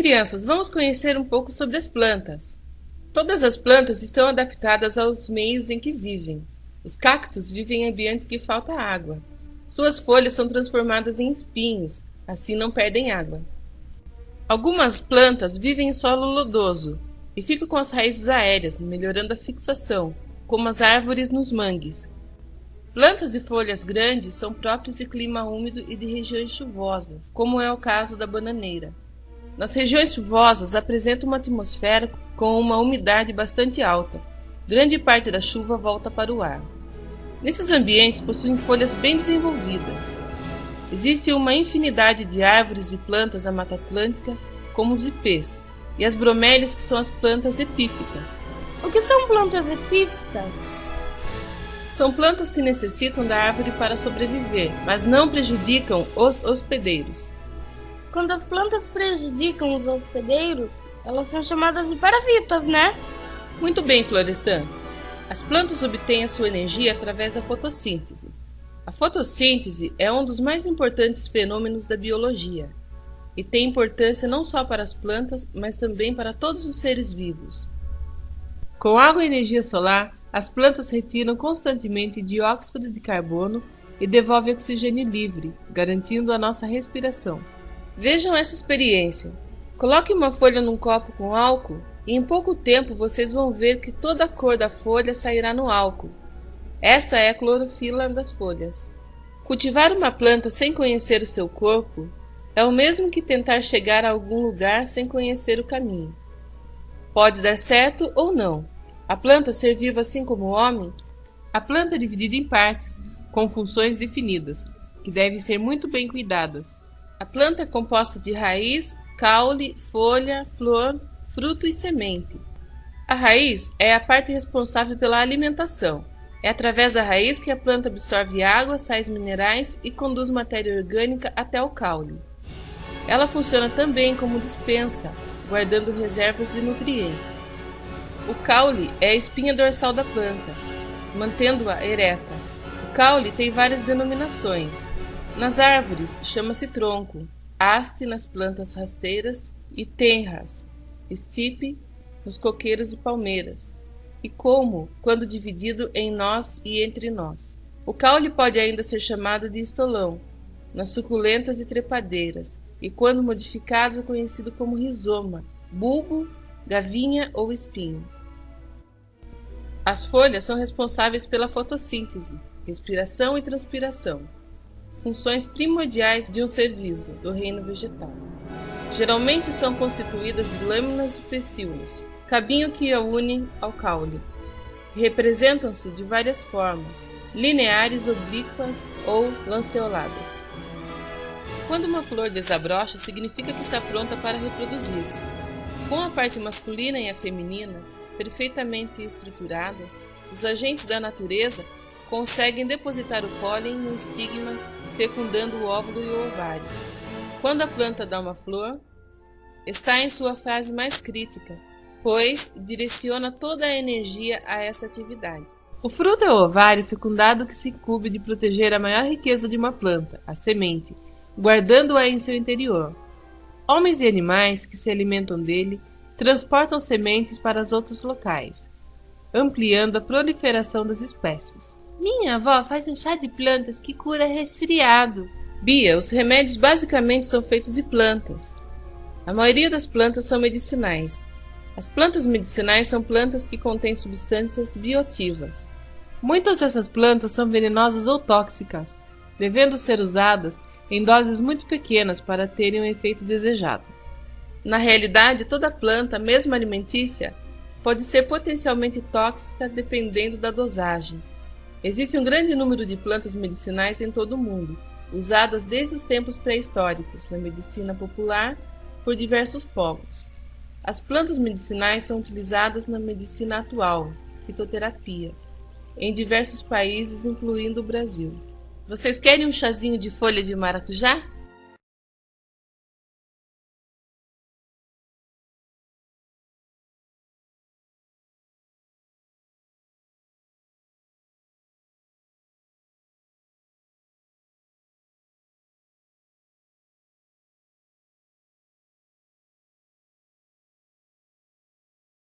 crianças, vamos conhecer um pouco sobre as plantas. Todas as plantas estão adaptadas aos meios em que vivem. Os cactos vivem em ambientes que falta água. Suas folhas são transformadas em espinhos, assim não perdem água. Algumas plantas vivem em solo lodoso e ficam com as raízes aéreas, melhorando a fixação, como as árvores nos mangues. Plantas de folhas grandes são próprias de clima úmido e de regiões chuvosas, como é o caso da bananeira. Nas regiões chuvosas apresenta uma atmosfera com uma umidade bastante alta. Grande parte da chuva volta para o ar. Nesses ambientes possuem folhas bem desenvolvidas. Existe uma infinidade de árvores e plantas da Mata Atlântica, como os ipês, e as bromélias, que são as plantas epífitas. O que são plantas epífitas? São plantas que necessitam da árvore para sobreviver, mas não prejudicam os hospedeiros. Quando as plantas prejudicam os hospedeiros, elas são chamadas de parasitas, né? Muito bem, Florestan. As plantas obtêm a sua energia através da fotossíntese. A fotossíntese é um dos mais importantes fenômenos da biologia e tem importância não só para as plantas, mas também para todos os seres vivos. Com água e energia solar, as plantas retiram constantemente dióxido de carbono e devolvem oxigênio livre, garantindo a nossa respiração. Vejam essa experiência. Coloque uma folha num copo com álcool e em pouco tempo vocês vão ver que toda a cor da folha sairá no álcool. Essa é a clorofila das folhas. Cultivar uma planta sem conhecer o seu corpo é o mesmo que tentar chegar a algum lugar sem conhecer o caminho. Pode dar certo ou não. A planta ser viva assim como o homem, a planta é dividida em partes, com funções definidas, que devem ser muito bem cuidadas. A planta é composta de raiz, caule, folha, flor, fruto e semente. A raiz é a parte responsável pela alimentação. É através da raiz que a planta absorve água, sais minerais e conduz matéria orgânica até o caule. Ela funciona também como despensa, guardando reservas de nutrientes. O caule é a espinha dorsal da planta, mantendo-a ereta. O caule tem várias denominações. Nas árvores chama-se tronco, haste nas plantas rasteiras e tenras, estipe nos coqueiros e palmeiras, e como, quando dividido em nós e entre nós. O caule pode ainda ser chamado de estolão, nas suculentas e trepadeiras, e quando modificado conhecido como rizoma, bulbo, gavinha ou espinho. As folhas são responsáveis pela fotossíntese, respiração e transpiração, funções primordiais de um ser vivo do reino vegetal. Geralmente são constituídas de lâminas e pecíolos, cabinho que a une ao caule. Representam-se de várias formas, lineares, oblíquas ou lanceoladas. Quando uma flor desabrocha, significa que está pronta para reproduzir-se. Com a parte masculina e a feminina perfeitamente estruturadas, os agentes da natureza conseguem depositar o pólen no estigma, fecundando o óvulo e o ovário. Quando a planta dá uma flor, está em sua fase mais crítica, pois direciona toda a energia a essa atividade. O fruto é o ovário fecundado que se incumbe de proteger a maior riqueza de uma planta, a semente, guardando-a em seu interior. Homens e animais que se alimentam dele transportam sementes para os outros locais, ampliando a proliferação das espécies. Minha avó faz um chá de plantas que cura resfriado. Bia, os remédios basicamente são feitos de plantas. A maioria das plantas são medicinais. As plantas medicinais são plantas que contêm substâncias bioativas. Muitas dessas plantas são venenosas ou tóxicas, devendo ser usadas em doses muito pequenas para terem o efeito desejado. Na realidade, toda planta, mesmo alimentícia, pode ser potencialmente tóxica dependendo da dosagem. Existe um grande número de plantas medicinais em todo o mundo, usadas desde os tempos pré-históricos na medicina popular por diversos povos. As plantas medicinais são utilizadas na medicina atual, fitoterapia, em diversos países, incluindo o Brasil. Vocês querem um chazinho de folha de maracujá?